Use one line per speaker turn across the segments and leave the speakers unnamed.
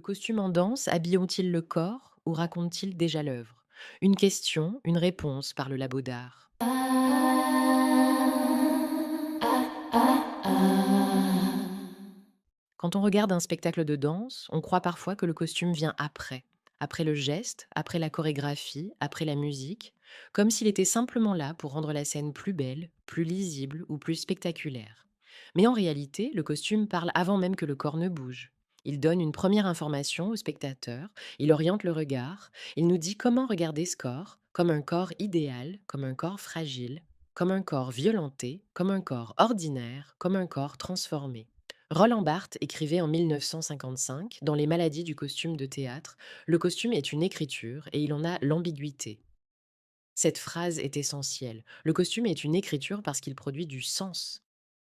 costumes en danse habillent-ils le corps ou racontent-ils déjà l'œuvre? Une question, une réponse par le labo d'art. Quand on regarde un spectacle de danse, on croit parfois que le costume vient après. Après le geste, après la chorégraphie, après la musique, comme s'il était simplement là pour rendre la scène plus belle, plus lisible ou plus spectaculaire. Mais en réalité, le costume parle avant même que le corps ne bouge. Il donne une première information au spectateur, il oriente le regard, il nous dit comment regarder ce corps, comme un corps idéal, comme un corps fragile, comme un corps violenté, comme un corps ordinaire, comme un corps transformé. Roland Barthes écrivait en 1955, dans Les maladies du costume de théâtre, le costume est une écriture et il en a l'ambiguïté. Cette phrase est essentielle. Le costume est une écriture parce qu'il produit du sens.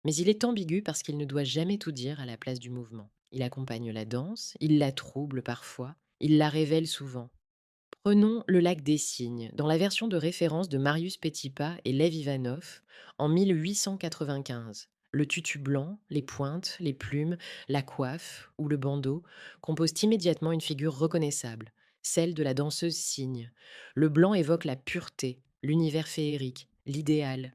Mais il est ambigu parce qu'il ne doit jamais tout dire à la place du mouvement. Il accompagne la danse, il la trouble parfois, il la révèle souvent. Prenons Le lac des cygnes, dans la version de référence de Marius Petipa et Lev Ivanov, en 1895. Le tutu blanc, les pointes, les plumes, la coiffe ou le bandeau composent immédiatement une figure reconnaissable, celle de la danseuse cygne. Le blanc évoque la pureté, l'univers féerique, l'idéal.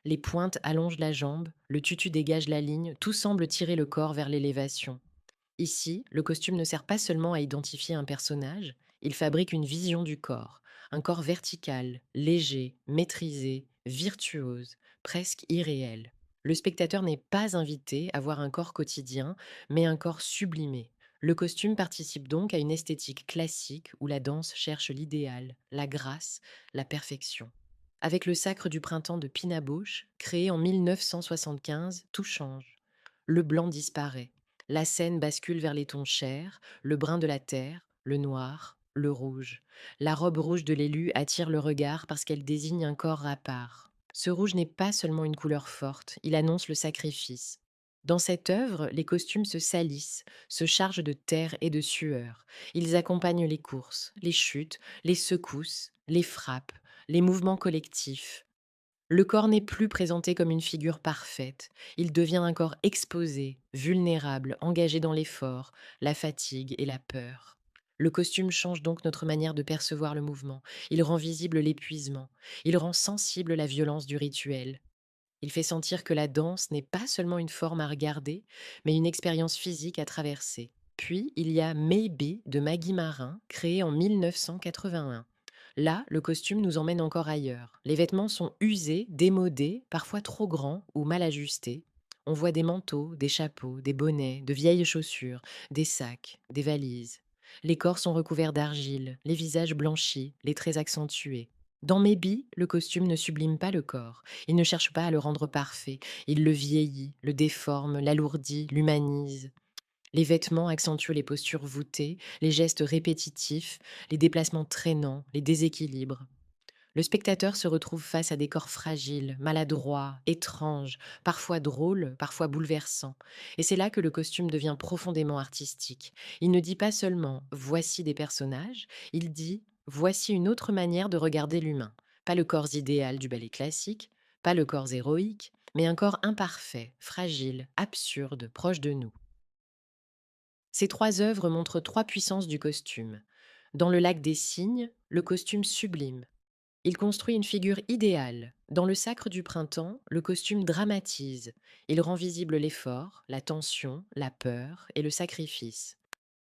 Les pointes allongent la jambe, le tutu dégage la ligne, tout semble tirer le corps vers l'élévation. Ici, le costume ne sert pas seulement à identifier un personnage, il fabrique une vision du corps, un corps vertical, léger, maîtrisé, virtuose, presque irréel. Le spectateur n'est pas invité à voir un corps quotidien, mais un corps sublimé. Le costume participe donc à une esthétique classique où la danse cherche l'idéal, la grâce, la perfection. Avec le Sacre du printemps de Pina Bausch, créé en 1975, tout change. Le blanc disparaît. La scène bascule vers les tons chers, le brun de la terre, le noir, le rouge. La robe rouge de l'élu attire le regard parce qu'elle désigne un corps à part. Ce rouge n'est pas seulement une couleur forte, il annonce le sacrifice. Dans cette œuvre, les costumes se salissent, se chargent de terre et de sueur. Ils accompagnent les courses, les chutes, les secousses, les frappes, les mouvements collectifs. Le corps n'est plus présenté comme une figure parfaite, il devient un corps exposé, vulnérable, engagé dans l'effort, la fatigue et la peur. Le costume change donc notre manière de percevoir le mouvement, il rend visible l'épuisement, il rend sensible la violence du rituel. Il fait sentir que la danse n'est pas seulement une forme à regarder, mais une expérience physique à traverser. Puis, il y a Maybe de Maggie Marin, créé en 1981. Là, le costume nous emmène encore ailleurs. Les vêtements sont usés, démodés, parfois trop grands ou mal ajustés. On voit des manteaux, des chapeaux, des bonnets, de vieilles chaussures, des sacs, des valises. Les corps sont recouverts d'argile, les visages blanchis, les traits accentués. Dans Maybe, le costume ne sublime pas le corps. Il ne cherche pas à le rendre parfait. Il le vieillit, le déforme, l'alourdit, l'humanise. Les vêtements accentuent les postures voûtées, les gestes répétitifs, les déplacements traînants, les déséquilibres. Le spectateur se retrouve face à des corps fragiles, maladroits, étranges, parfois drôles, parfois bouleversants. Et c'est là que le costume devient profondément artistique. Il ne dit pas seulement voici des personnages, il dit voici une autre manière de regarder l'humain. Pas le corps idéal du ballet classique, pas le corps héroïque, mais un corps imparfait, fragile, absurde, proche de nous. Ces trois œuvres montrent trois puissances du costume. Dans Le lac des cygnes, le costume sublime. Il construit une figure idéale. Dans Le sacre du printemps, le costume dramatise. Il rend visible l'effort, la tension, la peur et le sacrifice.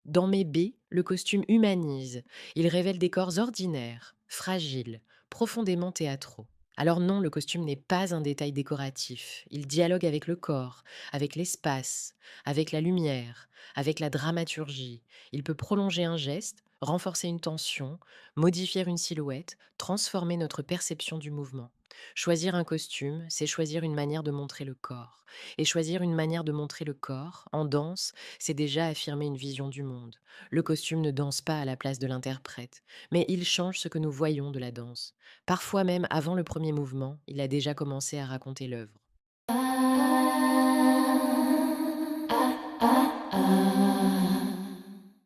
Dans Mes baies, le costume humanise. Il révèle des corps ordinaires, fragiles, profondément théâtraux. Alors non, le costume n'est pas un détail décoratif. Il dialogue avec le corps, avec l'espace, avec la lumière, avec la dramaturgie. Il peut prolonger un geste, renforcer une tension, modifier une silhouette, transformer notre perception du mouvement. Choisir un costume, c'est choisir une manière de montrer le corps. Et choisir une manière de montrer le corps, en danse, c'est déjà affirmer une vision du monde. Le costume ne danse pas à la place de l'interprète, mais il change ce que nous voyons de la danse. Parfois même avant le premier mouvement, il a déjà commencé à raconter l'œuvre.